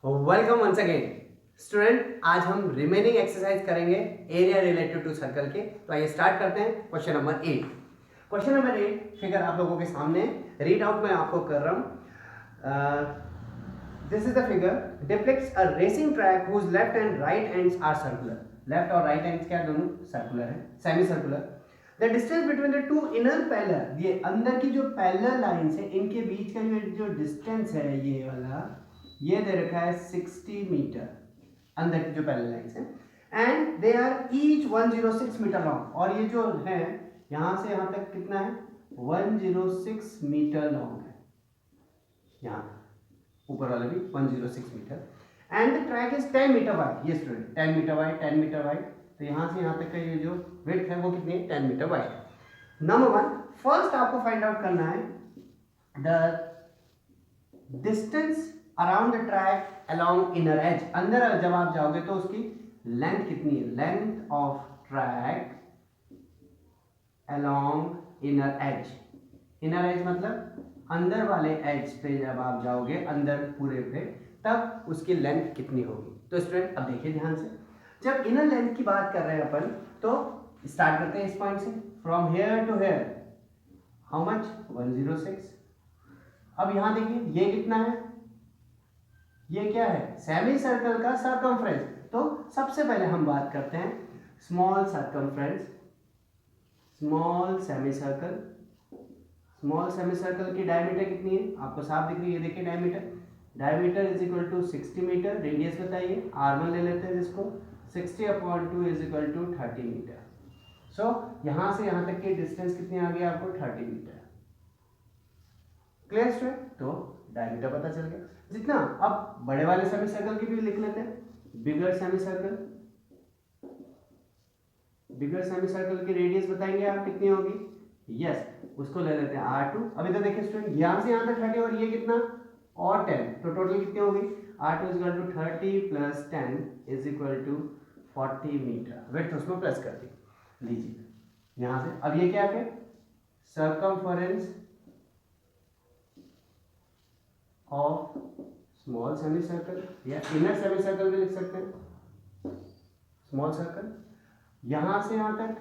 Welcome once again student. आज हम remaining exercise करेंगे एरिया रिलेटेड टू सर्कल के। तो आइए स्टार्ट करते हैं question number 8। Question number 8 figure आप लोगों के सामने रीड आउट मैं आपको कर रहा हूं। This is the figure depicts a racing track whose left and right ends are circular. Left और राइट एंड्स क्या दोनों सर्कुलर है, semi circular. The distance between the two inner parallel, ये अंदर की जो पैरेलल लाइंस है इनके बीच का जो डिस्टेंस है ये वाला, ये दे रखा है 60 मीटर अंदर की जो पैरेलल लाइंस हैं। And they are each 106 metre long, और ये जो है यहां से यहां तक कितना है 106 मीटर लॉन्ग है, यहां ऊपर वाला भी 106 metre. And the track is 10 metre wide. ये student 10 metre wide, 10 metre wide, तो यहां से यहां तक का ये जो विड्थ है वो कितनी है 10 मीटर वाइड। नंबर 1, फर्स्ट आपको फाइंड आउट करना है the distance around the track along inner as. अंदर जब आप जाओगे तो उसकी लेंथ कितनी है, length of track along inner as. Inner as मतलब अंदर वाले एज पे जब आप जाओगे अंदर पूरे पे, तब उसकी लेंथ कितनी होगी। तो स्टूडेंट अब देखिए ध्यान से, जब इनर लेंथ की बात कर रहे हैं अपन तो स्टार्ट करते हैं इस पॉइंट से, from here to here how much 106। अब यहां देखिए ये कितना है, ये क्या है सेमी सर्कल का सर्कमफ्रेंस। तो सबसे पहले हम बात करते हैं small circumference, small semi circle. Small semi circle की डायमीटर कितनी है आपको साफ दिख रही है, देखिए diameter, diameter is equal to 60 metre. Radius बताइए, r1 ले लेते हैं जिसको, 60/2 is equal to 30 metre. So यहां से यहां तक की डिस्टेंस कितनी आ गई आपको 30 मीटर। क्लियर स्टूडेंट, तो डायमीटर पता चल गया जितना। अब बड़े वाले सेमी सर्कल की भी लिख लेते हैं, बिगर सेमी सर्कल। बिगर सेमी सर्कल की रेडियस बताएंगे आप कितनी होगी, यस उसको ले लेते हैं r2। अभी तो देखिए स्टूडेंट यहां से यहां तक 30 और ये कितना और 10, तो टोटल कितनी होगी r2 is equal to 30 plus 10 is equal to 40 metre. Width उसमें प्लस कर दी, लीजिए यहां से। अब ये क्या है circumference of small semi circle, या इनर सेमी सर्कल भी लिख सकते हैं स्मॉल सर्कल। यहां से यहां तक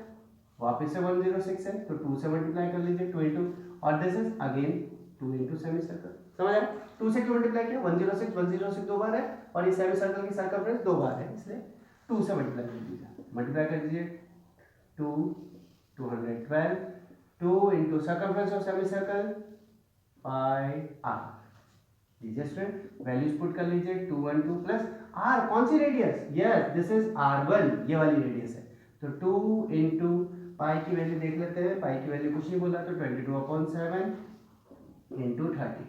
वापस से 106 है तो 2 से मल्टीप्लाई कर लीजिए 2 इंटू, और this is again 2 into semi circle. समझ आया, 2 से 2 मल्टीप्लाई किया 106 दो बार है, और ये सेमी सर्कल की सर्कमफ्रेंस दो बार है, इसलिए 2 से मल्टीप्लाई कर दीजिए। मल्टीप्लाई कर दीजिए 2 212, 2 into circumference of semi circle 5r। लीजिए स्टूडेंट वैल्यूज पुट कर लीजिए, 212 प्लस r, कौन सी radius, yes this is r1, ये वाली रेडियस है। तो 2 इंटू पाई की वैल्यू देख लेते हैं, पाई की वैल्यू कुछ नहीं बोला तो 22/7 इंटू 30,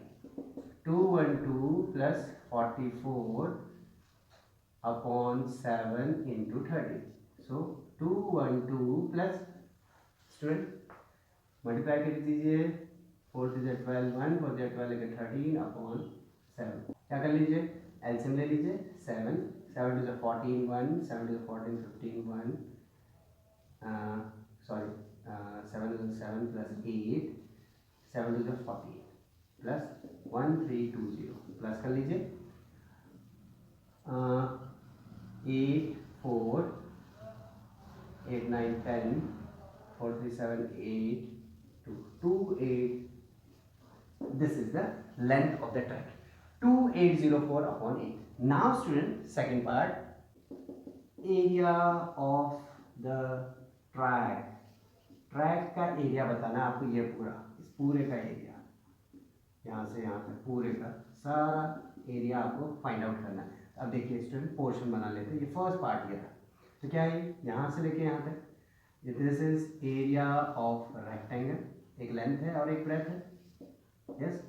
212 प्लस 44/7 इंटू 30। सो 212 प्लस स्टूडेंट मल्टीप्लाई कर दीजिए, 4 3 12 1 4 12 13/7। क्या कर लीजिए एलसीएम ले लीजिए, 7 7 to the 14 1, 7 to the 14 15 1, sorry 7 to the 7 plus 8, 7 to the 14 plus 1320 plus कर लीजिए 8 4 8 9 10 4 3 7 8 2 2 8। This is the length of the track 2804/8. Now student second part, area of the track। Track का एरिया बताना आपको, ये पूरा इस पूरे का एरिया यहाँ से यहाँ तक पूरे का सारा एरिया आपको फाइंड आउट करना है। अब देखिए स्टूडेंट पोर्शन बना लेते हैं, ये फर्स्ट पार्ट ये था, तो क्या है यहाँ से लेके यहाँ तक, this is area of rectangle, एक लेंथ है और एक ब्रेथ है, यस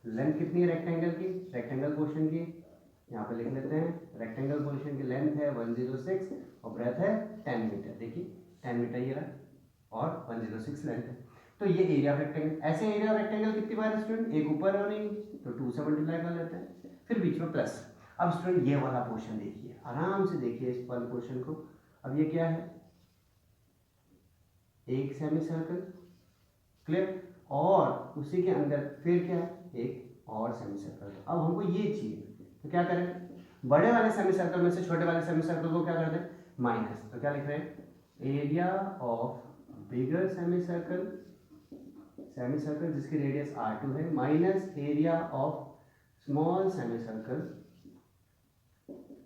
लेंथ कितनी है रेक्टेंगल की, रेक्टेंगल पोर्शन की यहाँ पे लिख लेते हैं, रेक्टेंगल पोर्शन की लेंथ है 106 और ब्रेथ है 10 मीटर। देखिए 10 मीटर ये रहा और 106 लेंथ है, तो ये एरिया ऑफ रेक्टेंगल। ऐसे एरिया ऑफ रेक्टेंगल कितनी बार है स्टूडेंट, एक ऊपर और नहीं, तो 2 से मल्टीप्लाई कर लेते हैं, फिर बीच में प्लस। अब स्टूडेंट ये वाला पोर्शन देखिए, आराम से देखिए इस वाले पोर्शन को। अब ये क्या है, एक सेमी सर्कल, क्लियर, और उसी के अंदर फिर क्या है एक और सेमी सर्कल। अब हमको ये चाहिए तो क्या करें, बड़े वाले सेमी सर्कल में से छोटे वाले सेमी सर्कल को क्या कर दें, माइनस। तो क्या लिख रहे हैं, area of bigger semi circle जिसकी रेडियस r2 है, minus area of small semi circle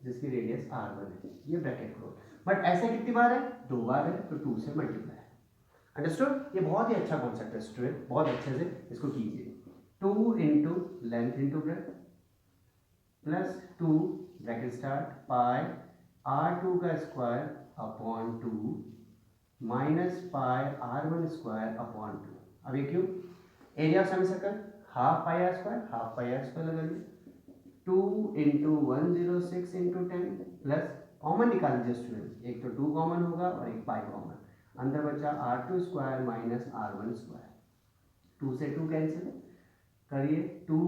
जिसकी रेडियस r1 है। ये ब्रैकेट क्लोज। बट ऐसे कितनी बार है, 2 बार है, तो 2 से मल्टीप्लाई है। अंडरस्टूड। ये बहुत ही अच्छा कॉन्सेप्ट है स्टूडेंट, बहुत अच्छे से इसको कीजिए। 2 into length into breadth plus 2 bracket start pi r2 का square upon 2 minus pi r1 square upon 2। अब ये क्यों, area of semi circle half pi r square लगा लिया। 2 इंटू 106 इंटू 10 प्लस कॉमन निकाल लीजिए स्टूडेंट, एक तो 2 कॉमन होगा और एक पाई कॉमन, अंदर बचा r2 square minus r1 square, 2 से 2 कैंसिल करिए, 2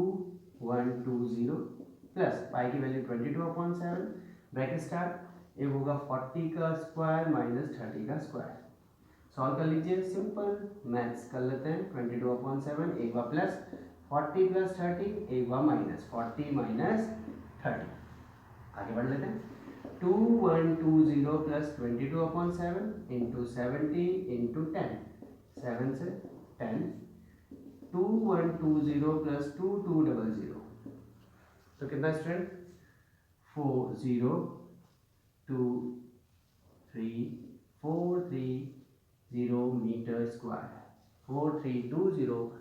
1 2 0 प्लस पाई की वैल्यू 22/7 ब्रैकेट स्टार्ट, एक होगा 40 का स्क्वायर माइनस 30 का स्क्वायर। सॉल्व कर लीजिए, सिंपल मैथ्स कर लेते हैं। 22/7 एक बार प्लस 40 प्लस 30 एक बार माइनस 40 माइनस 30। आगे बढ़ लेते हैं। 2120 प्लस 22/7 इंटू 70 इंटू 10, 7 से 10, 2120 प्लस 2200, तो कितना student, 4023430 metre square, 4320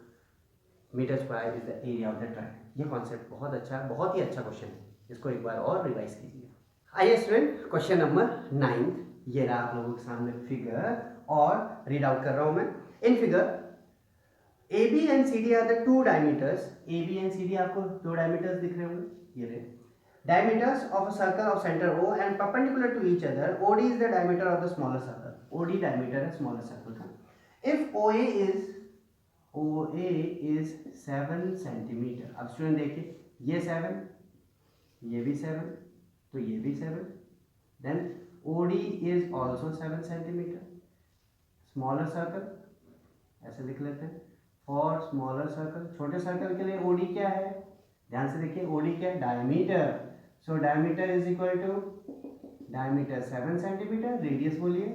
metre square is the area of the triangle. ये कॉन्सेप्ट बहुत अच्छा है, बहुत ही अच्छा क्वेश्चन है, इसको एक बार और रिवाइज कीजिए। आइए स्टूडेंट, क्वेश्चन नंबर 9, ये रहा आप लोगों के सामने फिगर और रीड आउट कर रहा हूं मैं। In figure AB and CD are the two diameters. AB and CD आपको दो diameters दिख रहे होंगे, ये रहे। Diameters of a circle of center O and perpendicular to each other. OD is the diameter of the smaller circle. OD diameter है smaller circle का। If OA is 7 centimeter. अब स्टूडेंट देखिए, ये 7, ये भी 7, तो ये भी 7. Then OD is also 7 centimeter. Smaller circle ऐसे लिख लेते हैं। फॉर स्मॉलर सर्कल, छोटे सर्कल के लिए ओडी क्या है, ध्यान से देखिए, ओडी क्या है, diameter. So diameter is equal to diameter 7 centimetre, radius बोलिए,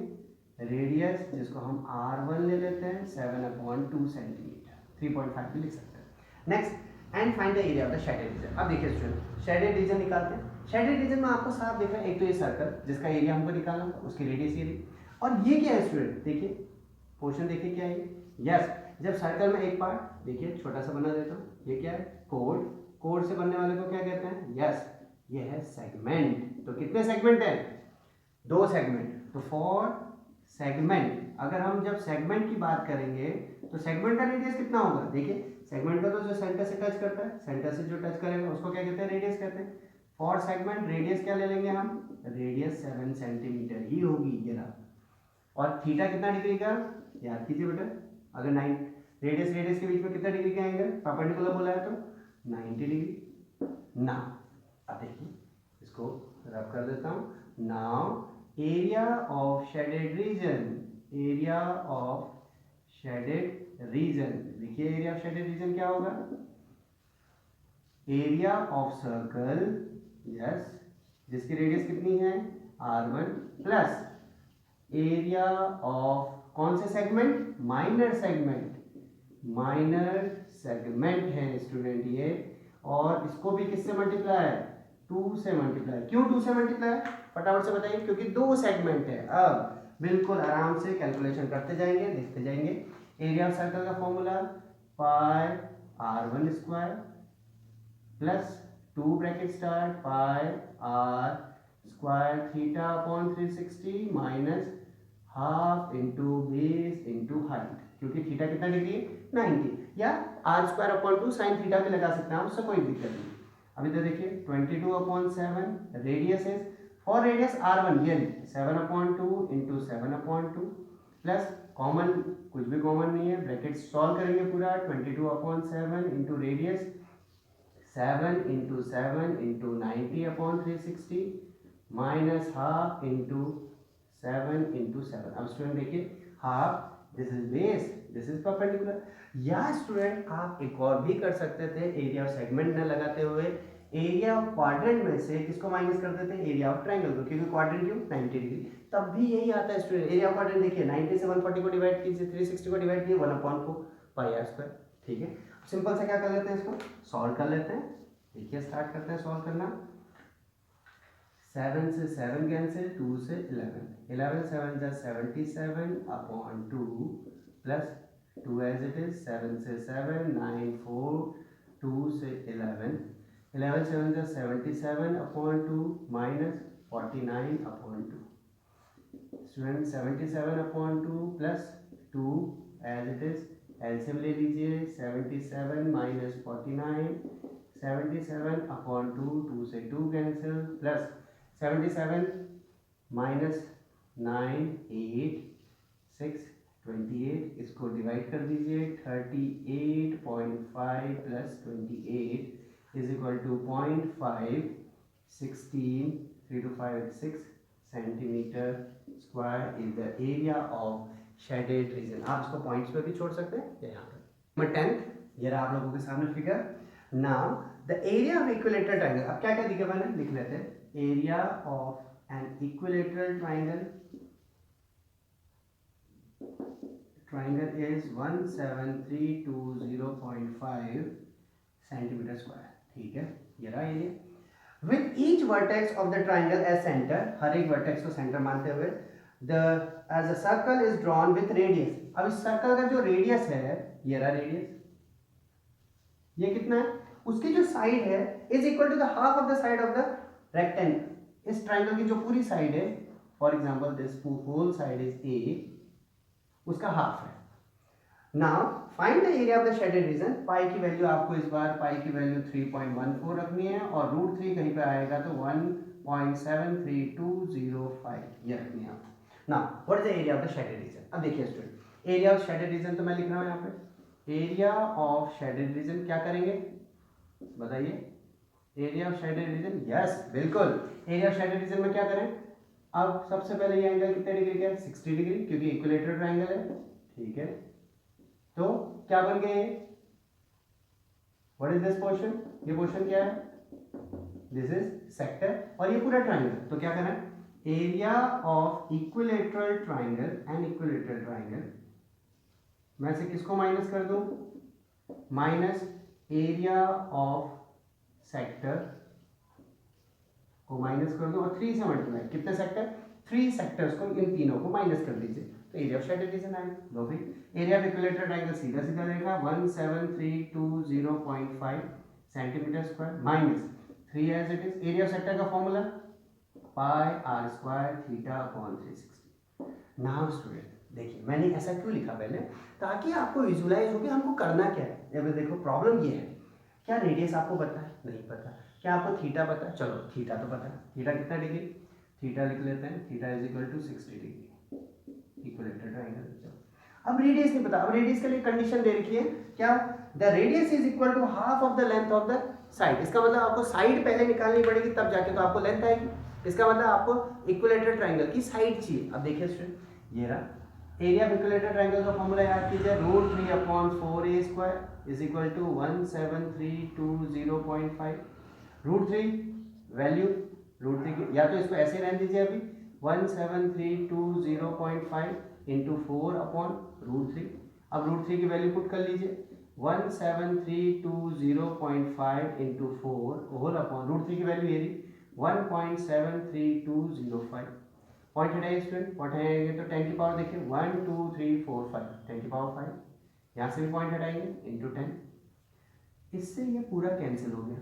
रेडियस जिसको हम r1 ले लेते हैं 7/2 सेंटीमीटर, 3.5 भी लिख सकते हैं। Next, and find the area of the shaded reason. अब देखिए स्टूडेंट, शेडेड रीजन निकालते हैं। शेडेड रीजन में आपको साफ दिख रहा है, एक तो ये सर्कल जिसका एरिया हमको निकालना था, उसकी रेडियस ये रही, और ये क्या है स्टूडेंट, देखिए पोर्शन देखिए क्या है, यस, जब सर्कल में एक पार्ट देखिए छोटा सा बना देता हूँ, ये क्या है, कोड, कोड से बनने वाले को क्या कहते हैं, यस, ये है सेगमेंट। तो कितने सेगमेंट हैं, 2 सेगमेंट। तो फॉर सेगमेंट, अगर हम जब सेगमेंट की बात करेंगे तो सेगमेंट का रेडियस कितना होगा, देखिए सेगमेंट का तो जो सेंटर से टच करता है, सेंटर से जो टच करेगा उसको क्या कहते हैं, रेडियस कहते हैं। फॉर सेगमेंट रेडियस क्या ले लेंगे हम, रेडियस 7 सेंटीमीटर ही होगी, ये रहा। और थीटा कितना डिग्री का, याद कीजिए बेटा, अगर 9 रेडियस के बीच में कितना डिग्री का एंगल, परपेंडिकुलर बोला है तो 90 डिग्री। ना अब देखिए, इसको रब कर देता हूँ। Now area of shaded region, area of shaded reason, देखिए एरिया ऑफ शेडेड रीजन क्या होगा, एरिया ऑफ सर्कल, यस, जिसकी रेडियस कितनी है r1 प्लस एरिया ऑफ कौन से segment, minor segment, minor segment है स्टूडेंट ये, और इसको भी किससे मल्टीप्लाई है, 2 से मल्टीप्लाई। क्यों 2 से मल्टीप्लाई, फटाफट से बताइए, क्योंकि 2 सेगमेंट है। अब बिल्कुल आराम से कैलकुलेशन करते जाएंगे, देखते जाएंगे। एरिया ऑफ सर्कल का formula pi r1 square plus 2 bracket start pi r square theta upon 360 minus half into base into height, क्योंकि थीटा कितना डिग्री है, 90, या r square upon 2 sine theta भी लगा सकते हैं, उससे कोई दिक्कत नहीं। अभी तो देखिए 22/7 radius is, for radius r1 ये 7/2 इंटू 7/2 प्लस कॉमन, कुछ भी कॉमन नहीं है, ब्रैकेट सॉल्व करेंगे पूरा, 22/7 into radius 7 into 7 into 90/360 minus half into 7 into 7। अब स्टूडेंट देखिए, half, this is base, this is perpendicular. या स्टूडेंट आप एक और भी कर सकते थे, एरिया ऑफ सेगमेंट न लगाते हुए एरिया ऑफ क्वाड्रेंट में से किसको माइनस कर देते हैं, एरिया ऑफ ट्रायंगल को, क्योंकि क्वाड्रेंट क्यों 90 डिग्री, तब भी यही आता है स्टूडेंट। एरिया ऑफ क्वाड्रेंट देखिए 90 से 140 को डिवाइड कीजिए, 360 को डिवाइड कीजिए 1/4 पाई आर स्क्वायर, ठीक है। सिंपल से क्या कर लेते हैं, इसको सॉल्व कर लेते हैं। देखिए स्टार्ट करते हैं सॉल्व करना। 7 से 7 कैंसिल, 2 से 11, 11 7 जा 77/2 प्लस 2 एज इट इज, 7 से 7 9 4 2 से 11, 11 7 जा 77/2 minus 49/2। Student 77/2 plus 2 as it is, LCM ले लीजिए, 77 माइनस 49, 77/2, 2 से 2 कैंसिल, प्लस 77 माइनस 9 8 6 28, इसको डिवाइड कर दीजिए, 38.5 plus 28 is equal to 0.5 16 3 to 5 6 centimetre square is the area of shaded region. आप इसको पॉइंट्स पे भी छोड़ सकते हैं या यहाँ पे। नंबर 10, ये रहा आप लोगों के सामने figure. Now the area of equilateral triangle, अब क्या क्या दिखा मैंने, लिख लेते हैं। Area of an equilateral triangle is 17320.5 centimetre square, ठीक है। ये रहा area. With each vertex of the triangle as centre, हर एक वर्टेक्स को सेंटर मानते हुए, the as a circle is drawn with radius. अब इस सर्कल का जो रेडियस है, ये रहा रेडियस, ये कितना है, उसकी जो साइड है is equal to the half of the side of the rectangle. इस ट्राइंगल की जो पूरी साइड है, for example this whole side is a, उसका हाफ है। Now find the area of the shaded region. Pi की value आपको इस बार पाई की वैल्यू 3.14 रखनी है, और √3 कहीं पे आएगा तो 1.73205 ये रखनी है आपको। Now what is the area of the shaded reason. अब देखिए student, area of shaded reason तो मैं लिख रहा हूं यहाँ पे। एरिया ऑफ शेडेड रीजन क्या करेंगे बताइए, area of shaded reason, yes बिल्कुल। एरिया ऑफ शेडेड रीजन में क्या करें, अब सबसे पहले ये एंगल कितने डिग्री का है, 60 डिग्री, क्योंकि इक्विलेटरल ट्रायंगल है, ठीक है। तो क्या बन गए, व्हाट इज दिस पोर्शन, ये पोर्शन क्या है, दिस इज सेक्टर, और ये पूरा ट्रायंगल। तो क्या करना है, area of equilateral triangle and equilateral triangle मैं से किसको माइनस कर दूं, माइनस एरिया ऑफ सेक्टर को माइनस कर दो, और 3 से मल्टीप्लाई, कितने सेक्टर, 3 सेक्टर्स को, इन तीनों को माइनस कर दीजिए, तो एरिया ऑफ शेडेड रीजन आएगा। लो भाई, एरिया ऑफ इक्विलेटरल ट्रायंगल सीधा सीधा रहेगा 17320.5 centimetre square minus 3 as it is. Area of sector का formula pi r square theta upon 360। Now student देखिए, मैंने ऐसा क्यों लिखा पहले, ताकि आपको विजुलाइज हो कि हमको करना क्या है। अब देखो प्रॉब्लम ये है, क्या रेडियस आपको पता है, नहीं पता। क्या आपको थीटा पता है, चलो थीटा तो पता है, थीटा कितना डिग्री, थीटा लिख लेते हैं, theta is equal to 60 degree, equilateral triangle. अब रेडियस नहीं पता, अब रेडियस के लिए कंडीशन दे रखी है क्या, the radius is equal to half of the length of the side. इसका मतलब आपको साइड पहले निकालनी पड़ेगी, तब जाके तो आपको लेंथ आएगी। इसका मतलब आपको इक्विलेटरल ट्रायंगल की साइड चाहिए। अब देखिए स्टूडेंट, ये रहा एरिया ऑफ इक्विलेटरल ट्रायंगल का फॉर्मूला याद कीजिए, √3/4a² is equal to 17320.5। √3 value, √3 की या तो इसको ऐसे रहने दीजिए अभी, 17320.5 इंटू 4/√3। अब √3 की वैल्यू पुट कर लीजिए, 17320.5 इंटू 4 होल अपॉन √3 की वैल्यू ये रही 1.73205। पॉइंट हटाइए स्टूडेंट, पॉइंट हटाएंगे तो 10 की पावर देखिए 1 2 3 4 5, 10 की पावर 5, यहाँ से भी पॉइंट हटाएंगे इंटू 10, इससे ये पूरा कैंसिल हो गया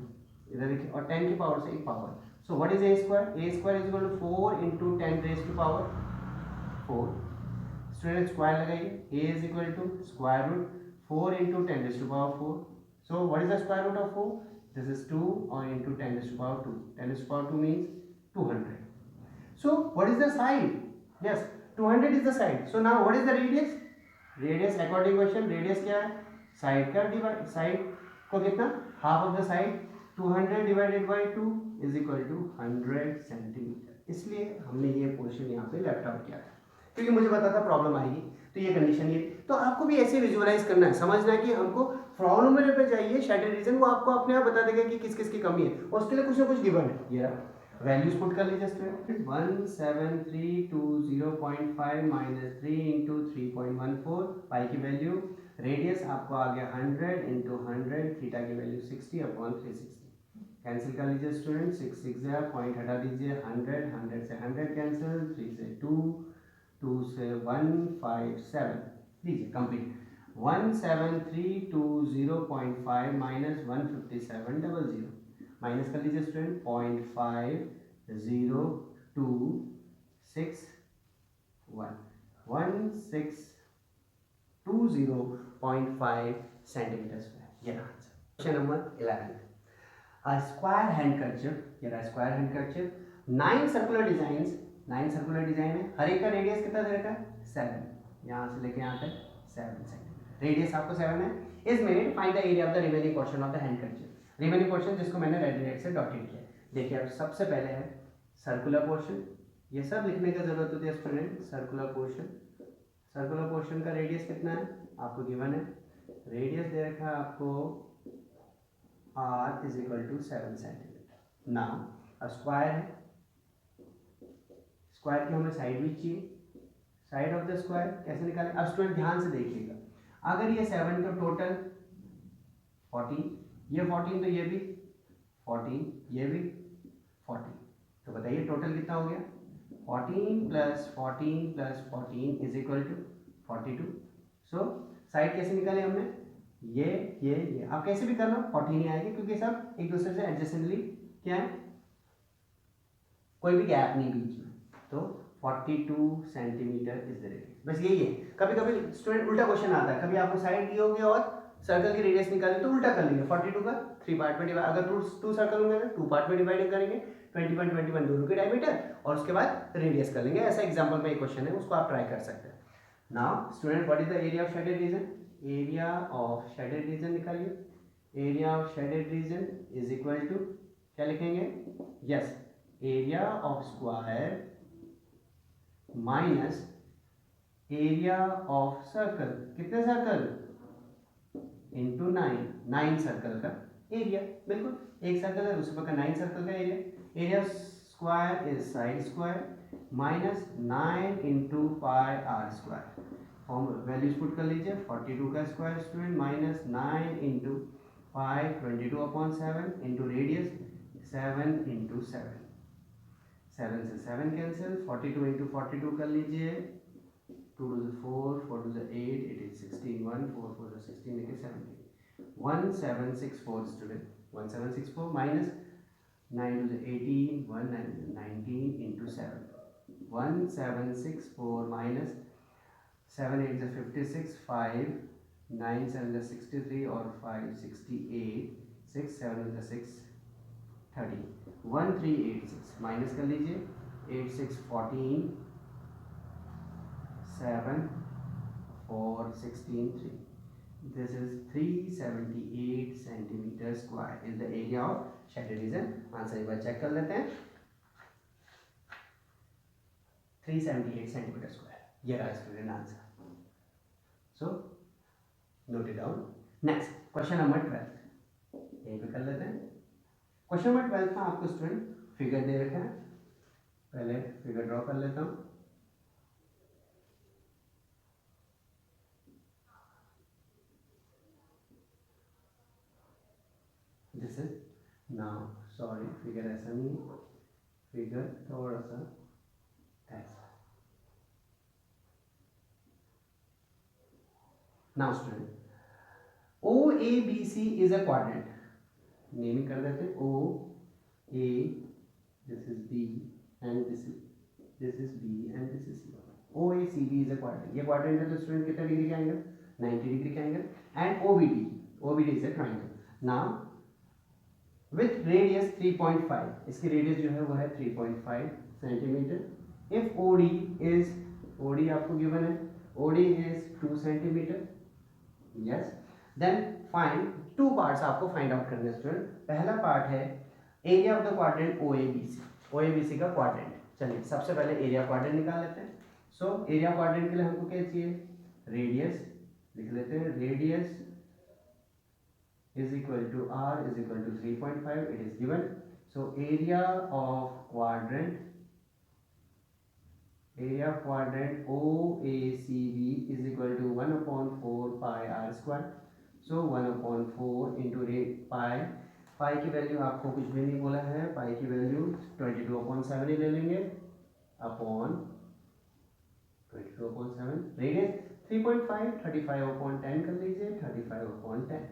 इधर देखिए, और 10 की पावर से एक power. So what is a square, a square is equal to 4 into 10 raise to power 4। Student square लगाइए, a is equal to square root 4 into 10 raise to power 4। So what is the square root of 4, this is 2 और into 10 raise to power 2, 10 raise to power 2 means 200। So what is the side? Yes, 200 is the side. So now what is the radius? Radius according question, radius क्या है? Side का divide, side को कितना? Half of the side, 200 divided by 2 is equal to 100 centimetre. इसलिए हमने ये portion यहाँ पे लेफ्ट आउट किया था, क्योंकि मुझे पता था प्रॉब्लम आएगी, तो ये कंडीशन ये। तो आपको भी ऐसे विजुअलाइज करना है, समझना है कि हमको प्रॉब्लम में पे जाइए शैडर रीजन, वो आपको अपने आप बता देगा कि किस किस की कमी है, और उसके लिए कुछ ना कुछ गिवन है। ये रहा वैल्यूज पुट कर लीजिए स्टूडेंट। 17320.5 माइनस 3 इंटू 3.14 पाई की वैल्यू, रेडियस आपको आ गया 100 इंटू 100, थीटा की वैल्यू 60 अपॉन 360। कैंसिल कर लीजिए स्टूडेंट, 6 6 पॉइंट हटा दीजिए, 100 100 से 100 कैंसिल, 3 से 2 2 से 157 लीजिए कंप्लीट। 17320.5 माइनस 15700 माइनस कर लीजिए स्टूडेंट, 0.5026 1620.5 सेंटीमीटर स्क्वायर, ये answer. Question number 11, a square hand curvature, ये रहा square hand curvature, 9 circular designs, 9 circular design है, हर एक का रेडियस कितना दे रखा है 7, यहाँ से लेके यहाँ तक 7 सेंटीमीटर, रेडियस आपको 7 है। Is made find the area of the remaining portion of the hand curvature, remaining portion जिसको मैंने रेड रेड से डॉटेड किया। देखिए अब सबसे पहले है सर्कुलर पोर्शन, ये सब लिखने का जरूरत होती है student, circular portion, circular portion का रेडियस कितना है आपको गिवन है, रेडियस दे रखा है आपको r is equal to 7 centimetre. Now square है, स्क्वायर की हमें साइड भी चाहिए, साइड ऑफ द स्क्वायर कैसे निकालें। अब स्टूडेंट ध्यान से देखिएगा, अगर ये 7 तो टोटल 14, ये 14 तो ये भी 14, ये भी 14, तो बताइए टोटल कितना हो गया, 14 plus 14 plus 14 is equal to 42। So side कैसे निकाले हमने, ये आप कैसे भी कर लो 14 ही आएगी, क्योंकि सब एक दूसरे से एडजेसेंटली क्या है, कोई भी गैप नहीं बीच में, तो 42 सेंटीमीटर इज द रेडियस। बस यही है, कभी कभी स्टूडेंट उल्टा क्वेश्चन आता है, कभी आपको साइड दी होगी और सर्कल की रेडियस निकाली तो उल्टा कर लेंगे, 42 का 3 पार्ट में डिवाइड, अगर टू सर्कल होंगे तो 2 पार्ट में डिवाइड करेंगे, 20.21 दोनों के डायमीटर, और उसके बाद रेडियस कर लेंगे। ऐसा एग्जांपल में एक क्वेश्चन है, उसको आप ट्राई कर सकते हैं। Now student what is the area of shaded region, area of shaded region निकालिए, area of shaded region is equal to क्या लिखेंगे, yes area of square minus area of circle, कितने सर्कल इंटू 9 सर्कल का area, बिल्कुल एक circle है दूसरे का 9 सर्कल का area, area square is side square minus 9 into pi r square, form values put कर लीजिए, 42 का स्क्वायर स्टूडेंट माइनस 9 इंटू पाई 22 अपॉन 7 इंटू रेडियस 7 इंटू 7, 7 से 7 कैंसिल, 42 इंटू 42 कर लीजिए, 2 to the 4, 4 to the 8, 8 is 16, 1, 4 4 to 16, make it 17, 1764 student, 1764 minus 9 to the 18, 1 and 19 into 7, 1764 minus 7 8 is 56, 5, 9 7 is 63 or 5 68, 6 7 is 6 30, 1386 minus कर लीजिए, 8 6 14, 7 4 16 3, this is 378 centimeter square is the area of shaded region। Answer एक बार check कर लेते हैं, 378 centimetre square, ये रहा student answer. So note it down. Next question number 12 यहीं पे कर लेते हैं। क्वेश्चन नंबर 12 में आपको स्टूडेंट फिगर दे रखा है, पहले फिगर ड्रॉ कर लेता हूँ। This is now, sorry figure ऐसा नहीं है, फिगर थोड़ा सा ऐसा। Now student OABC is a quadrant, naming कर देते हैं, OA, this is B and this is B and this is C। OACB is a quadrant, ये क्वाड्रेंट है तो स्टूडेंट कितना डिग्री का एंगल, 90 डिग्री का angle, and OBD is a triangle. Now with radius 3.5, इसकी रेडियस जो है वो है 3.5 सेंटीमीटर। इफ OD आपको गिवन है, OD is 2 centimetre, yes, then find 2 parts आपको फाइंड आउट करने स्टूडेंट। पहला पार्ट है area of the quadrant OABC का क्वाड्रेंट। चलिए सबसे पहले एरिया क्वाड्रेंट निकाल लेते हैं। सो एरिया क्वाड्रेंट के लिए हमको क्या चाहिए, रेडियस लिख लेते हैं, radius is equal to r is equal to 3.5. It is given. So area of quadrant OACB is equal to 1 upon 4 pi r square. So 1 upon 4 into pi. पाई की value आपको कुछ भी नहीं बोला है, पाई की वैल्यू 22/7 ही ले लेंगे अपॉन 22/7. रेडियस 3.5, 35/10 कर लीजिए, 35/10.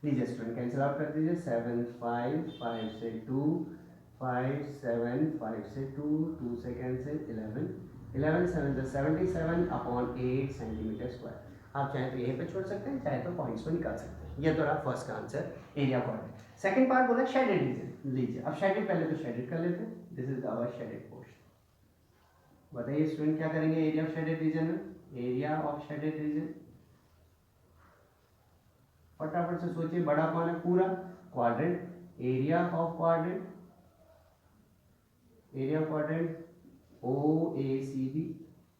लीजिए स्टूडेंट कैंसिल आउट कर दीजिए. 7 5 5 से 2 5 7 5 से 2 2 से कैंसिल 11 11 7 से 77/8 सेंटीमीटर स्क्वायर. आप चाहे तो यहीं पे छोड़ सकते हैं, चाहे तो पॉइंट्स में निकाल सकते हैं. ये तो रहा फर्स्ट का answer, area quadrant. Second part बोला शेडेड रीजन. लीजिए अब शेडेड, पहले तो शेडेड कर लेते हैं. This is our shaded portion. बताइए स्टूडेंट क्या करेंगे एरिया ऑफ शेडेड रीजन में. एरिया ऑफ शेडेड रीजन फटाफट से सोचिए, बड़ा कौन है पूरा quadrant. Area of quadrant OACB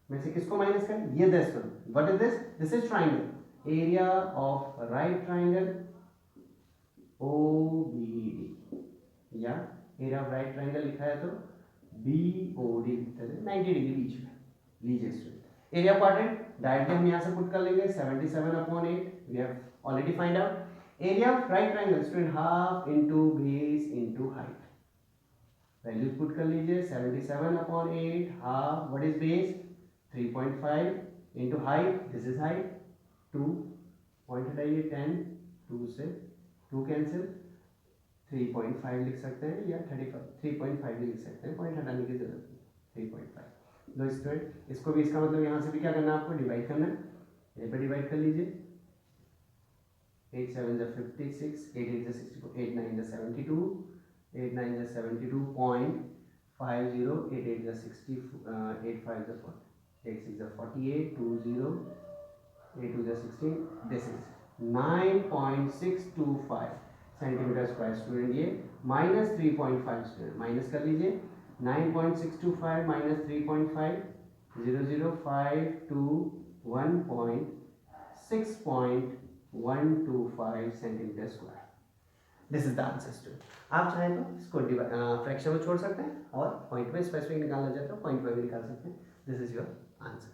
में से किसको माइनस करें, ये 10 करो. What is this, this is triangle. Area of right triangle OBD, या एरिया ऑफ राइट ट्राइंगल लिखा है तो BOD लिखते हैं, 90 डिग्री बीच में. लीजिए स्टूडेंट एरिया क्वाड्रेंट डायरेक्टली हम यहाँ से पुट कर लेंगे 77/8. We have already find out. Area of right triangle student half into base into height. Values put कर लीजिए. 77/8 half, what is base 3.5 into height, this is height 2. Point हटाइए 10, 2 से 2 cancel, 3.5 लिख सकते हैं या 3.5 लिख सकते हैं, पॉइंट हटाने की जरूरत नहीं. 3.5. लो स्टूडेंट इसको भी, इसका मतलब यहाँ से भी क्या करना है आपको, डिवाइड करना है. यहाँ पे डिवाइड कर लीजिए. 8 7 जा 56, 8 8 जा 64, 8 9 जा 72, 8 9 जा 72.50, 8 8 जा 60, 8 5 जा 40, 8 6 जा 48, 20, 8 2 जा 16. This is 9.625 centimetre square. Student ये माइनस 3.5. स्टूडेंट माइनस कर लीजिए. 9.625 minus 3.5, 0.052 1.6.125 centimetre square. This is the answer student. आप चाहें तो इसको फ्रैक्शन में छोड़ सकते हैं और पॉइंट में स्पेसिफिक निकालना चाहते हो पॉइंट में भी निकाल सकते हैं. This is your answer.